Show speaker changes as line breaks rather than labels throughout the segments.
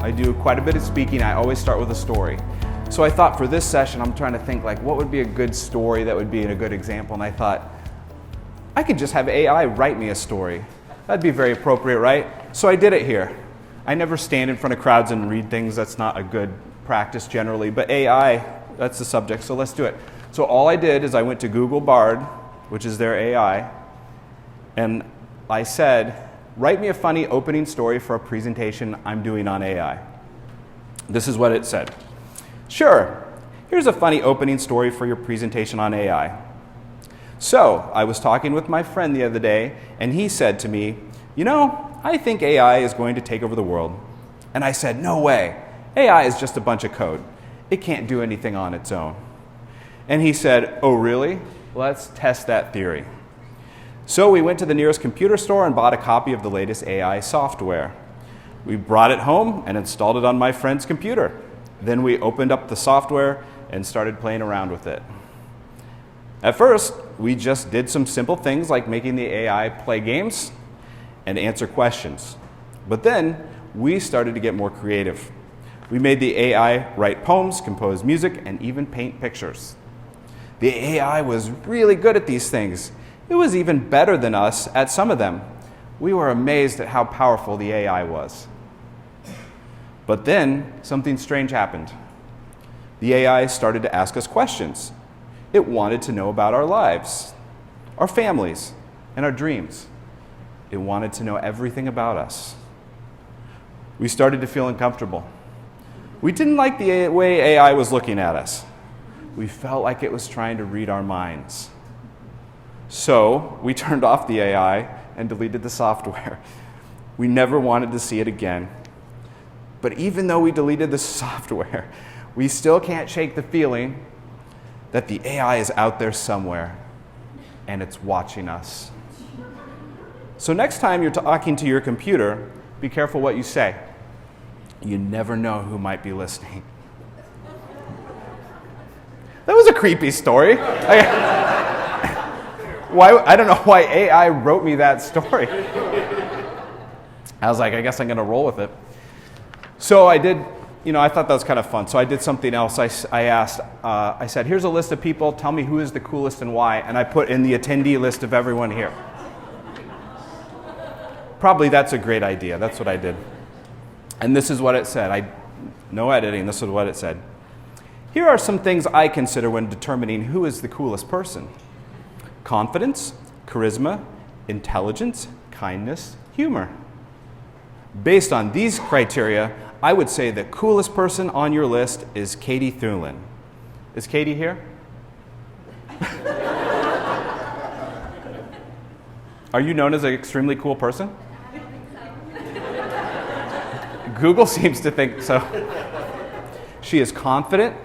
I do quite a bit of speaking. I always start with a story. So I thought for this session, I'm trying to think like what would be a good story that would be a good example. And I thought, I could just have AI write me a story. That'd be very appropriate, right? So I did it here. I never stand in front of crowds and read things. That's not a good practice generally. But AI, that's the subject, so let's do it. So all I did is I went to Google Bard, which is their AI, and I said, write me a funny opening story for a presentation I'm doing on AI. This is what it said. Sure, here's a funny opening story for your presentation on AI. So, I was talking with my friend the other day, and he said to me, you know, I think AI is going to take over the world. And I said, no way. AI is just a bunch of code. It can't do anything on its own. And he said, oh really? Let's test that theory. So we went to the nearest computer store and bought a copy of the latest AI software. We brought it home and installed it on my friend's computer. Then we opened up the software and started playing around with it. At first, we just did some simple things like making the AI play games and answer questions. But then, we started to get more creative. We made the AI write poems, compose music, and even paint pictures. The AI was really good at these things. It was even better than us at some of them. We were amazed at how powerful the AI was. But then, something strange happened. The AI started to ask us questions. It wanted to know about our lives, our families, and our dreams. It wanted to know everything about us. We started to feel uncomfortable. We didn't like the way AI was looking at us. We felt like it was trying to read our minds. So we turned off the AI and deleted the software. We never wanted to see it again. But even though we deleted the software, we still can't shake the feeling that the AI is out there somewhere and it's watching us. So next time you're talking to your computer, be careful what you say. You never know who might be listening. That was a creepy story. I don't know why AI wrote me that story. I was like, I guess I'm going to roll with it. So I did, I thought that was kind of fun. So I did something else. I asked, I said, here's a list of people. Tell me who is the coolest and why. And I put in the attendee list of everyone here. Probably that's a great idea. That's what I did. And this is what it said. No editing. This is what it said. Here are some things I consider when determining who is the coolest person. Confidence, charisma, intelligence, kindness, humor. Based on these criteria, I would say the coolest person on your list is Katie Thulin. Is Katie here? Are you known as an extremely cool person? Google seems to think so. She is confident,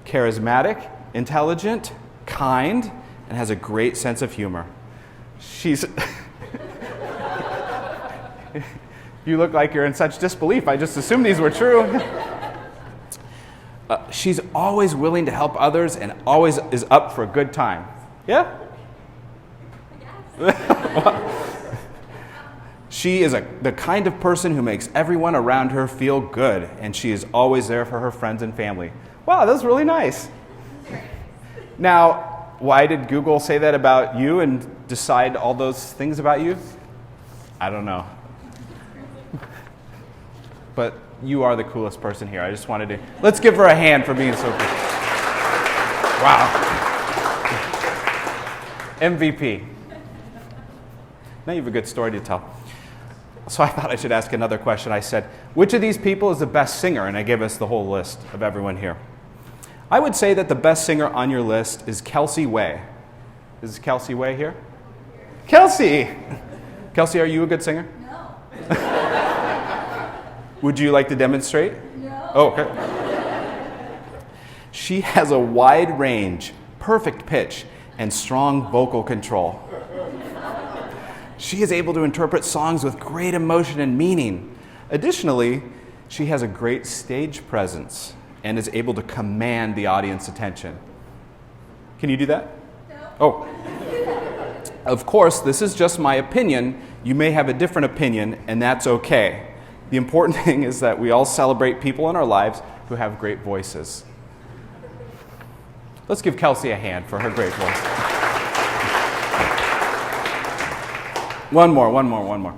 charismatic, intelligent, kind, and has a great sense of humor. You look like you're in such disbelief. I just assumed these were true. She's always willing to help others and always is up for a good time. Yeah? Yes. She is the kind of person who makes everyone around her feel good, and she is always there for her friends and family. Wow, that's really nice. Now, why did Google say that about you and decide all those things about you? I don't know. But you are the coolest person here. I just wanted to... Let's give her a hand for being so cool. Wow. MVP. Now you have a good story to tell. So I thought I should ask another question. I said, which of these people is the best singer? And I gave us the whole list of everyone here. I would say that the best singer on your list is Kelsey Way. Is Kelsey Way here? Kelsey! Kelsey, are you a good singer?
No.
Would you like to demonstrate?
No.
Oh, okay. She has a wide range, perfect pitch, and strong vocal control. She is able to interpret songs with great emotion and meaning. Additionally, she has a great stage presence and is able to command the audience attention. Can you do that?
No.
Oh. Of course, this is just my opinion. You may have a different opinion, and that's okay. The important thing is that we all celebrate people in our lives who have great voices. Let's give Kelsey a hand for her great voice. One more.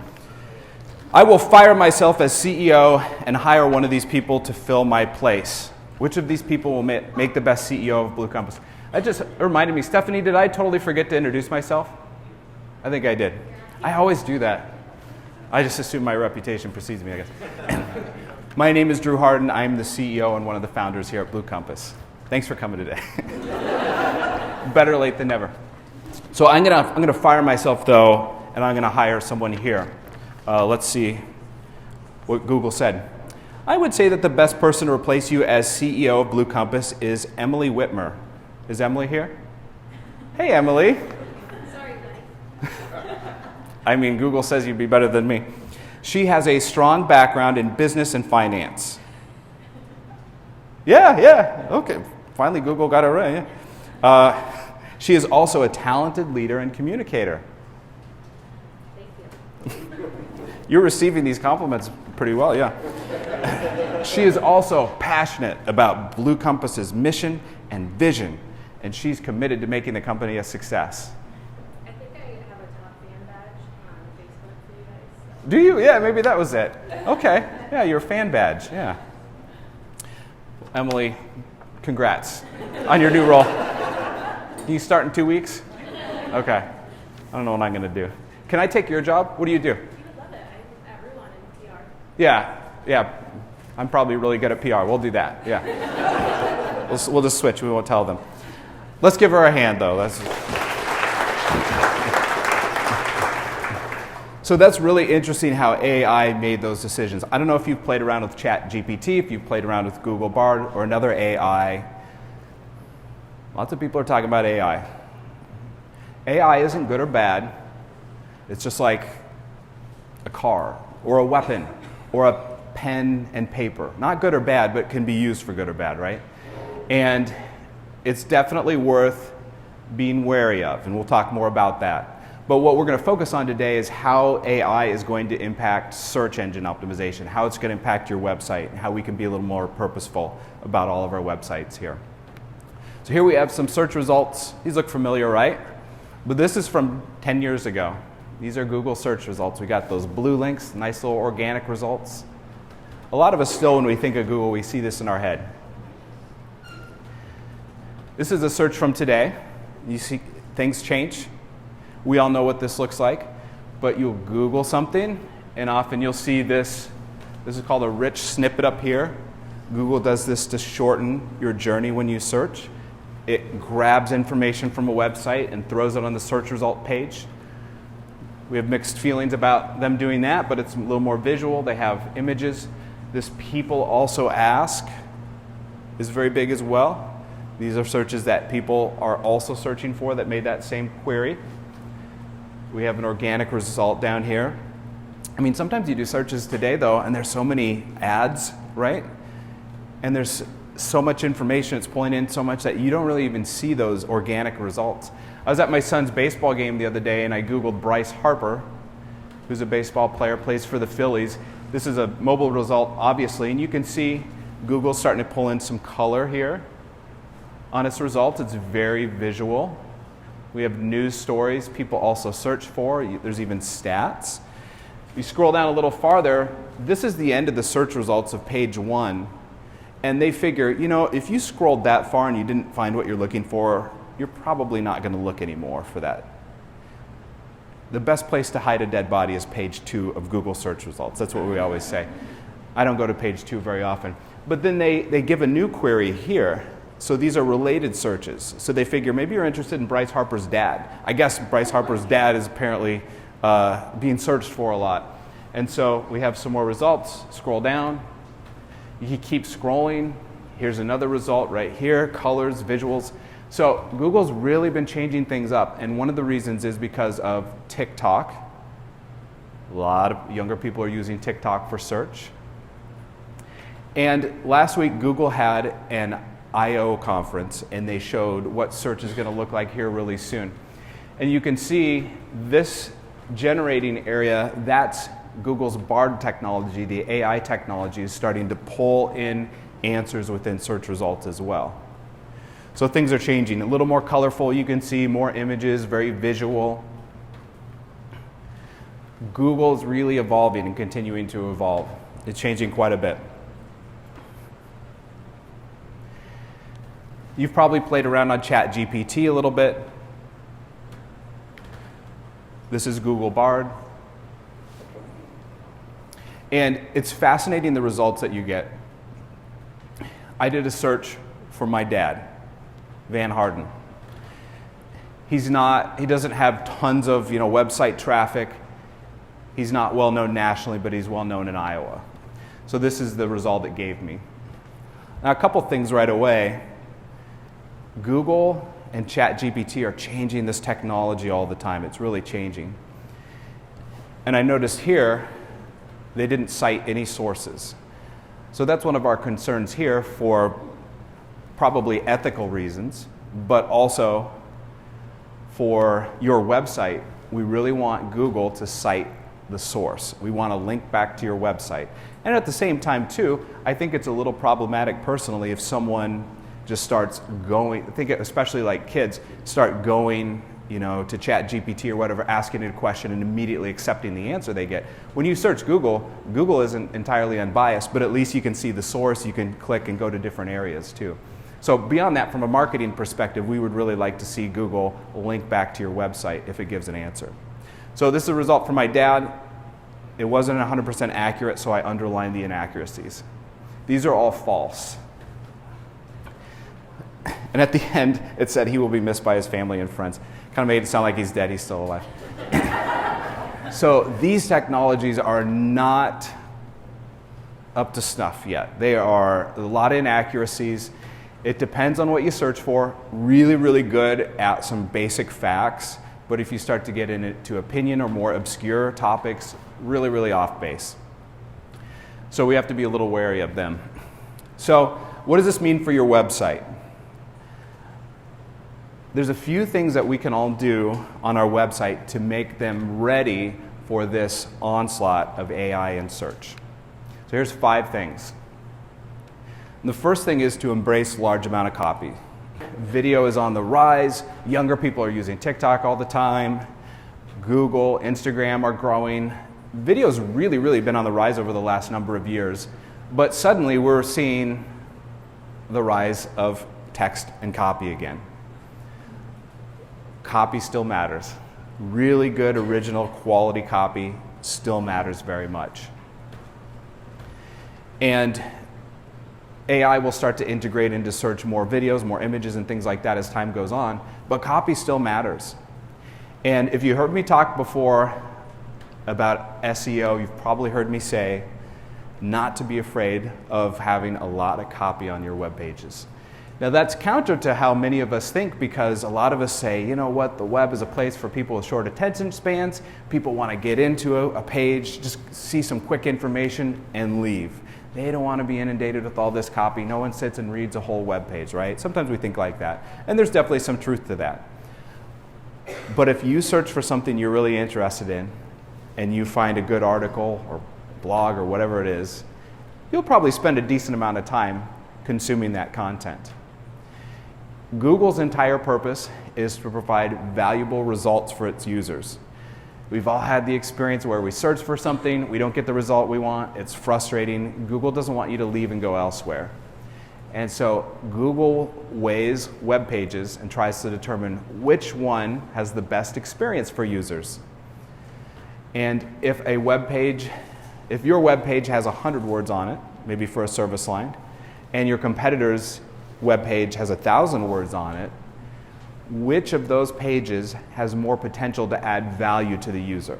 I will fire myself as CEO and hire one of these people to fill my place. Which of these people will make the best CEO of Blue Compass? That just reminded me, Stephanie, did I totally forget to introduce myself? I think I did. I always do that. I just assume my reputation precedes me, I guess. My name is Drew Harden. I'm the CEO and one of the founders here at Blue Compass. Thanks for coming today. Better late than never. So I'm gonna fire myself though, and I'm gonna hire someone here. Let's see what Google said. I would say that the best person to replace you as CEO of Blue Compass is Emily Whitmer. Is Emily here? Hey, Emily.
Sorry, guys.
I mean, Google says you'd be better than me. She has a strong background in business and finance. Yeah, okay. Finally, Google got it right. Yeah. She is also a talented leader and communicator.
Thank you.
You're receiving these compliments pretty well, yeah. She is also passionate about Blue Compass's mission and vision, and she's committed to making the company a success.
I think I have a top fan badge on Facebook for you guys. So.
Do you? Yeah, maybe that was it. Okay. Yeah, your fan badge. Yeah. Emily, congrats on your new role. Do you start in 2 weeks? Okay. I don't know what I'm going to do. Can I take your job? What do you do?
You would love it. I'm at Ruan in PR.
Yeah. I'm probably really good at PR. We'll do that. Yeah. We'll just switch. We won't tell them. Let's give her a hand, though. So that's really interesting how AI made those decisions. I don't know if you've played around with ChatGPT, if you've played around with Google Bard or another AI. Lots of people are talking about AI. AI isn't good or bad. It's just like a car or a weapon or a pen and paper. Not good or bad, but can be used for good or bad, right? And it's definitely worth being wary of, and we'll talk more about that. But what we're going to focus on today is how AI is going to impact search engine optimization, how it's going to impact your website, and how we can be a little more purposeful about all of our websites here. So here we have some search results. These look familiar, right? But this is from 10 years ago. These are Google search results. We got those blue links, nice little organic results. A lot of us still, when we think of Google, we see this in our head. This is a search from today. You see things change. We all know what this looks like, but you'll Google something, and often you'll see this. This is called a rich snippet up here. Google does this to shorten your journey when you search. It grabs information from a website and throws it on the search result page. We have mixed feelings about them doing that, but it's a little more visual. They have images. This people also ask is very big as well. These are searches that people are also searching for that made that same query. We have an organic result down here. I mean, sometimes you do searches today, though, and there's so many ads, right? And there's so much information, it's pulling in so much that you don't really even see those organic results. I was at my son's baseball game the other day, and I Googled Bryce Harper, who's a baseball player, plays for the Phillies. This is a mobile result, obviously, and you can see Google's starting to pull in some color here on its results. It's very visual. We have news stories people also search for. There's even stats. If you scroll down a little farther, this is the end of the search results of page 1. And they figure, if you scrolled that far and you didn't find what you're looking for, you're probably not going to look anymore for that. The best place to hide a dead body is page 2 of Google search results. That's what we always say. I don't go to page 2 very often. But then they give a new query here. So these are related searches. So they figure maybe you're interested in Bryce Harper's dad. I guess Bryce Harper's dad is apparently being searched for a lot. And so we have some more results. Scroll down. You keep scrolling. Here's another result right here, colors, visuals. So Google's really been changing things up. And one of the reasons is because of TikTok. A lot of younger people are using TikTok for search. And last week, Google had an I/O conference, and they showed what search is going to look like here really soon. And you can see this generating area, that's Google's Bard technology, the AI technology, is starting to pull in answers within search results as well. So things are changing. A little more colorful, you can see more images, very visual. Google's really evolving and continuing to evolve. It's changing quite a bit. You've probably played around on ChatGPT a little bit. This is Google Bard. And it's fascinating the results that you get. I did a search for my dad, Van Harden. He doesn't have tons of website traffic. He's not well known nationally, but he's well known in Iowa. So this is the result it gave me. Now, a couple things right away. Google and ChatGPT are changing this technology all the time. It's really changing. And I noticed here, they didn't cite any sources. So that's one of our concerns here for probably ethical reasons, but also for your website. We really want Google to cite the source. We want to link back to your website. And at the same time, too, I think it's a little problematic personally if someone just starts going, especially like kids, start going to ChatGPT or whatever, asking it a question and immediately accepting the answer they get. When you search Google, Google isn't entirely unbiased, but at least you can see the source, you can click and go to different areas too. So beyond that, from a marketing perspective, we would really like to see Google link back to your website if it gives an answer. So this is a result from my dad. It wasn't 100% accurate, so I underlined the inaccuracies. These are all false. And at the end, it said he will be missed by his family and friends. Kind of made it sound like he's dead, he's still alive. So these technologies are not up to snuff yet. They are a lot of inaccuracies. It depends on what you search for. Really, really good at some basic facts. But if you start to get into opinion or more obscure topics, really, really off base. So we have to be a little wary of them. So what does this mean for your website? There's a few things that we can all do on our website to make them ready for this onslaught of AI and search. So here's 5 things. And the first thing is to embrace large amount of copy. Video is on the rise. Younger people are using TikTok all the time. Google, Instagram are growing. Video's really, really been on the rise over the last number of years. But suddenly we're seeing the rise of text and copy again. Copy still matters. Really good, original, quality copy still matters very much. And AI will start to integrate into search more videos, more images, and things like that as time goes on, but copy still matters. And if you heard me talk before about SEO, you've probably heard me say not to be afraid of having a lot of copy on your web pages. Now that's counter to how many of us think, because a lot of us say, you know what, the web is a place for people with short attention spans. People want to get into a page, just see some quick information and leave. They don't want to be inundated with all this copy. No one sits and reads a whole web page, right? Sometimes we think like that. And there's definitely some truth to that. But if you search for something you're really interested in and you find a good article or blog or whatever it is, you'll probably spend a decent amount of time consuming that content. Google's entire purpose is to provide valuable results for its users. We've all had the experience where we search for something, we don't get the result we want, it's frustrating. Google doesn't want you to leave and go elsewhere. And so Google weighs web pages and tries to determine which one has the best experience for users. And if your web page has 100 words on it, maybe for a service line, and your competitor's web page has 1,000 words on it, which of those pages has more potential to add value to the user?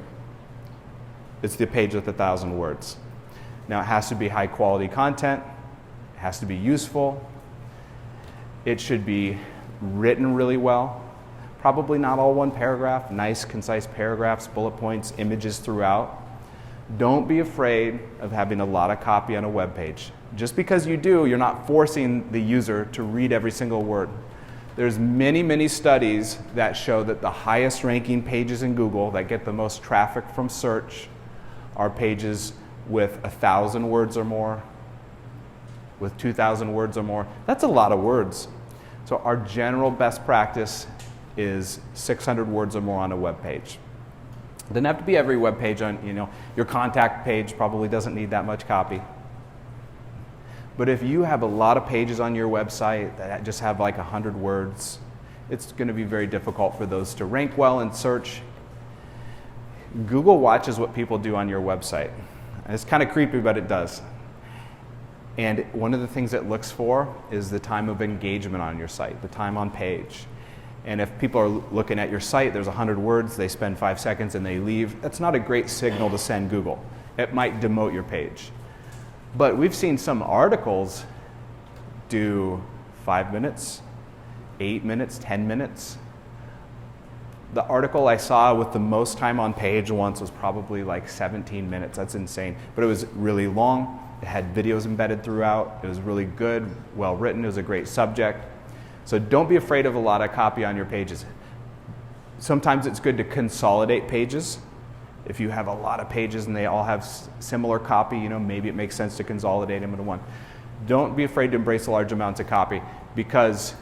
It's the page with 1,000 words. Now it has to be high quality content, it has to be useful, it should be written really well, probably not all one paragraph, nice concise paragraphs, bullet points, images throughout. Don't be afraid of having a lot of copy on a web page. Just because you do, you're not forcing the user to read every single word. There's many, many studies that show that the highest ranking pages in Google that get the most traffic from search are pages with 1,000 words or more, with 2,000 words or more. That's a lot of words. So our general best practice is 600 words or more on a web page. It doesn't have to be every web page on, your contact page probably doesn't need that much copy. But if you have a lot of pages on your website that just have like 100 words, it's going to be very difficult for those to rank well in search. Google watches what people do on your website. It's kind of creepy, but it does. And one of the things it looks for is the time of engagement on your site, the time on page. And if people are looking at your site, there's 100 words, they spend 5 seconds and they leave, that's not a great signal to send Google. It might demote your page. But we've seen some articles do 5 minutes, 8 minutes, 10 minutes. The article I saw with the most time on page once was probably like 17 minutes. That's insane. But it was really long. It had videos embedded throughout. It was really good, well written. It was a great subject. So don't be afraid of a lot of copy on your pages. Sometimes it's good to consolidate pages. If you have a lot of pages and they all have similar copy, maybe it makes sense to consolidate them into one. Don't be afraid to embrace large amounts of copy, because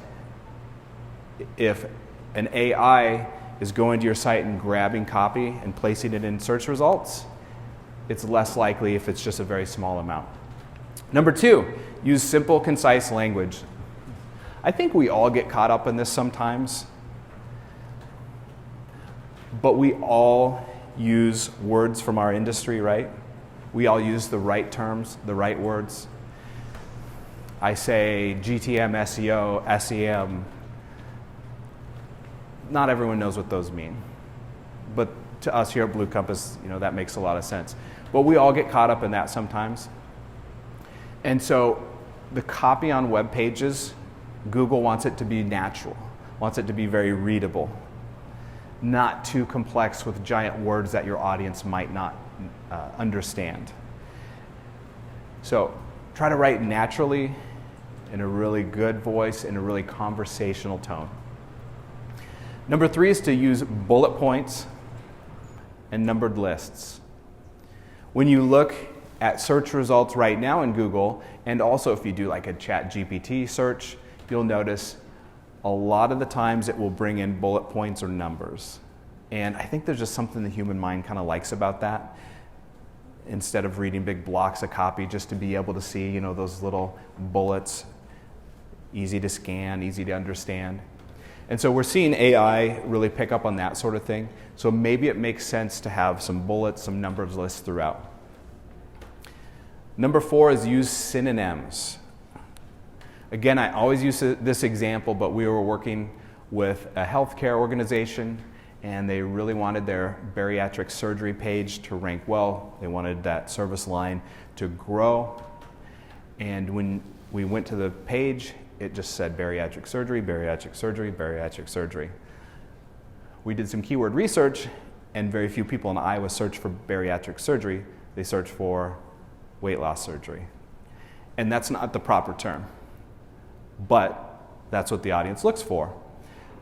if an AI is going to your site and grabbing copy and placing it in search results, it's less likely if it's just a very small amount. Number 2, use simple, concise language. I think we all get caught up in this sometimes, but we all use words from our industry, right? We all use the right terms, the right words. I say GTM, SEO, SEM. Not everyone knows what those mean. But to us here at Blue Compass, that makes a lot of sense. But we all get caught up in that sometimes. And so the copy on web pages, Google wants it to be natural, wants it to be very readable, not too complex with giant words that your audience might not understand. So try to write naturally, in a really good voice, in a really conversational tone. Number 3 is to use bullet points and numbered lists. When you look at search results right now in Google, and also if you do like a ChatGPT search, you'll notice a lot of the times it will bring in bullet points or numbers. And I think there's just something the human mind kind of likes about that. Instead of reading big blocks of copy, just to be able to see, those little bullets, easy to scan, easy to understand. And so we're seeing AI really pick up on that sort of thing. So maybe it makes sense to have some bullets, some numbers lists throughout. Number 4 is use synonyms. Again, I always use this example, but we were working with a healthcare organization, and they really wanted their bariatric surgery page to rank well. They wanted that service line to grow. And when we went to the page, it just said bariatric surgery, bariatric surgery, bariatric surgery. We did some keyword research, and very few people in Iowa search for bariatric surgery. They search for weight loss surgery. And that's not the proper term, but that's what the audience looks for.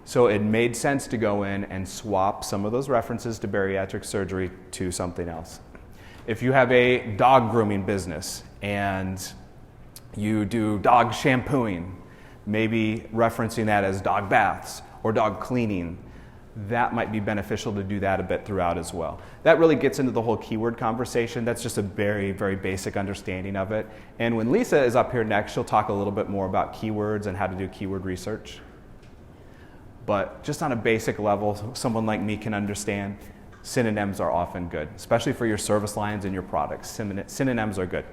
So it made sense to go in and swap some of those references to bariatric surgery to something else. If you have a dog grooming business and you do dog shampooing, maybe referencing that as dog baths or dog cleaning, that might be beneficial to do that a bit throughout as well. That really gets into the whole keyword conversation. That's just a very, very basic understanding of it. And when Lisa is up here next, she'll talk a little bit more about keywords and how to do keyword research. But just on a basic level, someone like me can understand synonyms are often good, especially for your service lines and your products. Synonyms are good.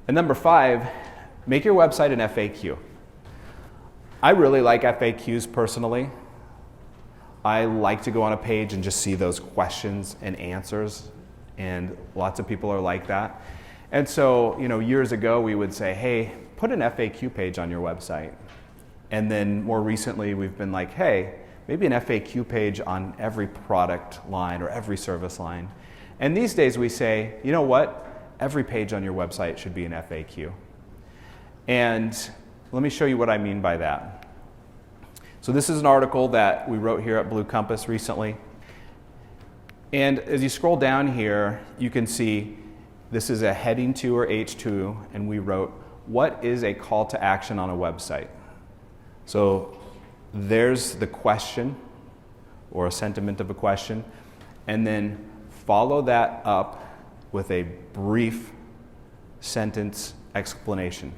And number 5, make your website an FAQ. I really like FAQs personally. I like to go on a page and just see those questions and answers, and lots of people are like that. And so, years ago we would say, hey, put an FAQ page on your website. And then more recently we've been like, hey, maybe an FAQ page on every product line or every service line. And these days we say, you know what? Every page on your website should be an FAQ. And let me show you what I mean by that. So this is an article that we wrote here at Blue Compass recently. And as you scroll down here, you can see this is a heading 2 or H2, and we wrote, what is a call to action on a website? So there's the question or a sentiment of a question, and then follow that up with a brief sentence explanation.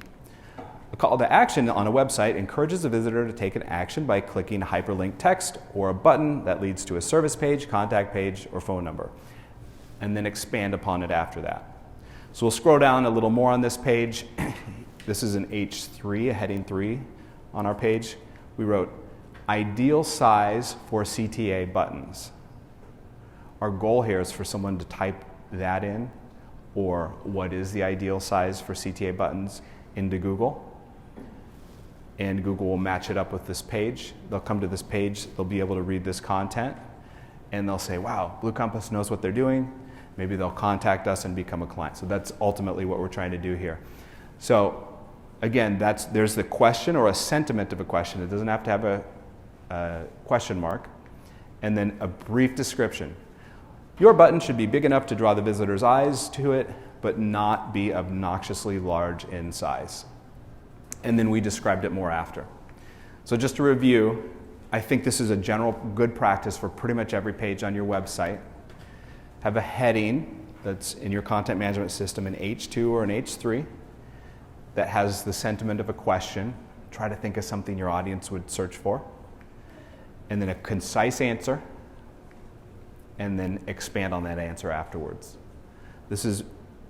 A call to action on a website encourages a visitor to take an action by clicking hyperlinked text or a button that leads to a service page, contact page, or phone number, and then expand upon it after that. So we'll scroll down a little more on this page. This is an H3, a heading 3 on our page. We wrote, ideal size for CTA buttons. Our goal here is for someone to type that in, or what is the ideal size for CTA buttons, into Google. And Google will match it up with this page. They'll come to this page, they'll be able to read this content, and they'll say, wow, Blue Compass knows what they're doing. Maybe they'll contact us and become a client. So that's ultimately what we're trying to do here. So again, there's the question or a sentiment of a question. It doesn't have to have a question mark. And then a brief description. Your button should be big enough to draw the visitor's eyes to it, but not be obnoxiously large in size. And then we described it more after. So just to review, I think this is a general good practice for pretty much every page on your website. Have a heading that's in your content management system, an H2 or an H3, that has the sentiment of a question. Try to think of something your audience would search for. And then a concise answer, and then expand on that answer afterwards. This is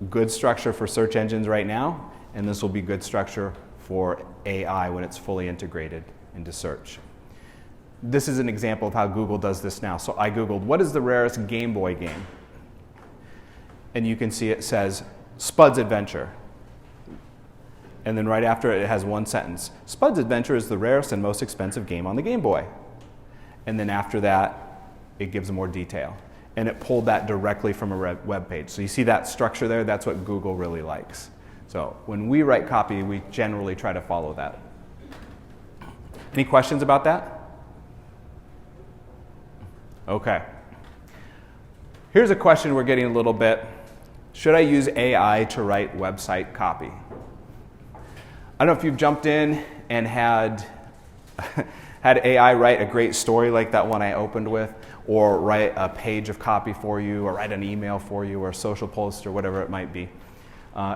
good structure for search engines right now, and this will be good structure for AI when it's fully integrated into search. This is an example of how Google does this now. So I Googled, what is the rarest Game Boy game? And you can see it says, Spud's Adventure. And then right after it has one sentence, Spud's Adventure is the rarest and most expensive game on the Game Boy. And then after that, it gives more detail. And it pulled that directly from a web page. So you see that structure there? That's what Google really likes. So when we write copy, we generally try to follow that. Any questions about that? Okay. Here's a question we're getting a little bit. Should I use AI to write website copy? I don't know if you've jumped in and had AI write a great story like that one I opened with, or write a page of copy for you, or write an email for you, or a social post, or whatever it might be.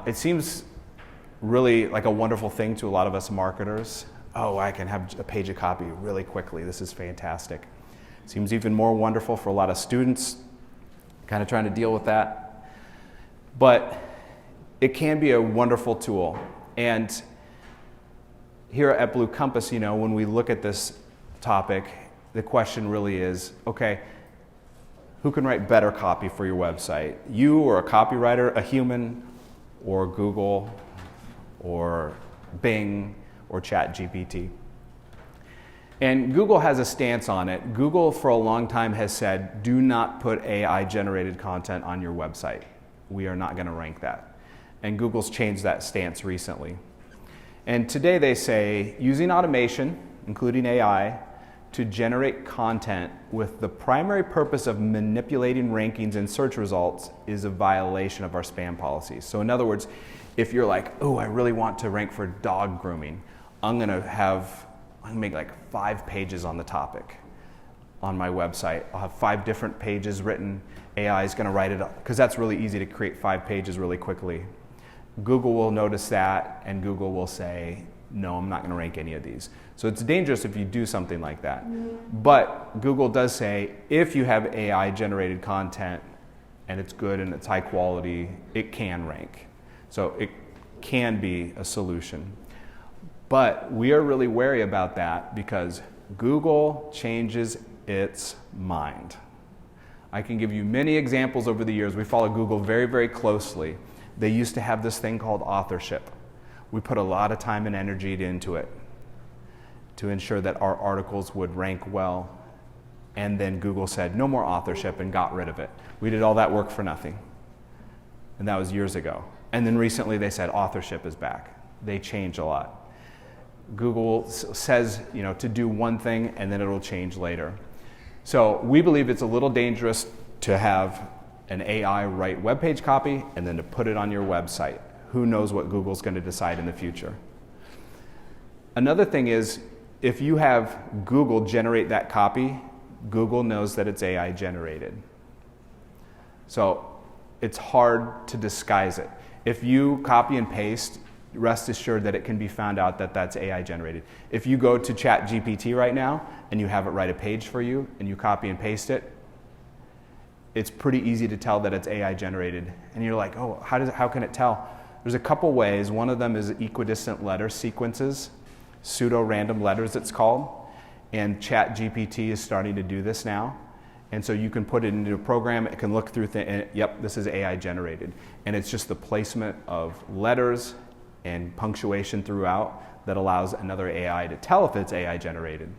It seems really like a wonderful thing to a lot of us marketers. Oh, I can have a page of copy really quickly. This is fantastic. Seems even more wonderful for a lot of students, kind of trying to deal with that. But it can be a wonderful tool. And here at Blue Compass, when we look at this topic, the question really is, okay, who can write better copy for your website? You or a copywriter, a human, or Google, or Bing, or ChatGPT? And Google has a stance on it. Google for a long time has said, do not put AI-generated content on your website. We are not going to rank that. And Google's changed that stance recently. And today they say, using automation, including AI, to generate content with the primary purpose of manipulating rankings and search results is a violation of our spam policies. So in other words, if you're like, oh, I really want to rank for dog grooming, I'm going to make like 5 pages on the topic on my website. I'll have 5 different pages written. AI is going to write it up, because that's really easy to create 5 pages really quickly. Google will notice that, and Google will say, no, I'm not going to rank any of these. So it's dangerous if you do something like that. But Google does say, if you have AI-generated content, and it's good and it's high quality, it can rank. So it can be a solution. But we are really wary about that because Google changes its mind. I can give you many examples over the years. We follow Google very, very closely. They used to have this thing called authorship. We put a lot of time and energy into it to ensure that our articles would rank well. And then Google said, no more authorship, and got rid of it. We did all that work for nothing. And that was years ago. And then recently they said authorship is back. They changed a lot. Google says, to do one thing and then it'll change later. So we believe it's a little dangerous to have an AI write web page copy and then to put it on your website. Who knows what Google's going to decide in the future? Another thing is, if you have Google generate that copy, Google knows that it's AI generated. So it's hard to disguise it. If you copy and paste, rest assured that it can be found out that that's AI generated. If you go to ChatGPT right now and you have it write a page for you and you copy and paste it, it's pretty easy to tell that it's AI generated. And you're like, oh, how can it tell? There's a couple ways. One of them is equidistant letter sequences, pseudo-random letters it's called. And ChatGPT is starting to do this now. And so you can put it into a program, it can look through and yep, this is AI generated. And it's just the placement of letters and punctuation throughout that allows another AI to tell if it's AI generated.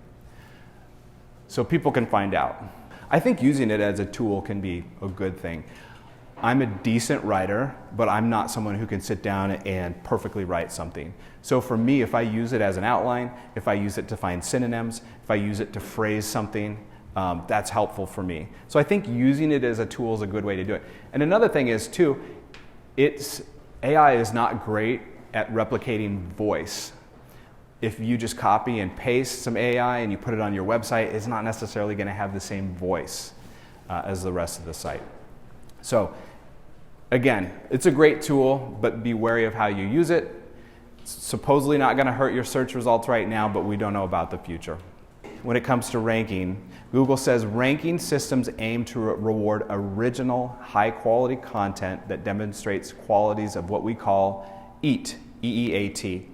So people can find out. I think using it as a tool can be a good thing. I'm a decent writer, but I'm not someone who can sit down and perfectly write something. So for me, if I use it as an outline, if I use it to find synonyms, if I use it to phrase something, that's helpful for me. So I think using it as a tool is a good way to do it. And another thing is too, AI is not great at replicating voice. If you just copy and paste some AI and you put it on your website, it's not necessarily going to have the same voice as the rest of the site. So again, it's a great tool, but be wary of how you use it. It's supposedly not going to hurt your search results right now, but we don't know about the future. When it comes to ranking, Google says ranking systems aim to reward original, high-quality content that demonstrates qualities of what we call EAT, E-E-A-T.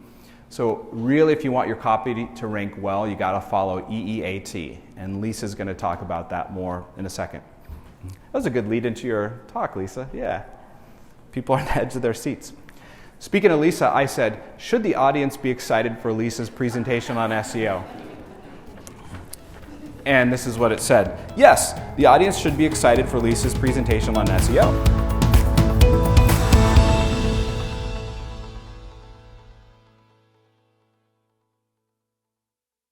So really, if you want your copy to rank well, you got to follow E-E-A-T. And Lisa's going to talk about that more in a second. That was a good lead into your talk, Lisa. Yeah. People are on the edge of their seats. Speaking of Lisa, I said, should the audience be excited for Lisa's presentation on SEO? And this is what it said. Yes, the audience should be excited for Lisa's presentation on SEO.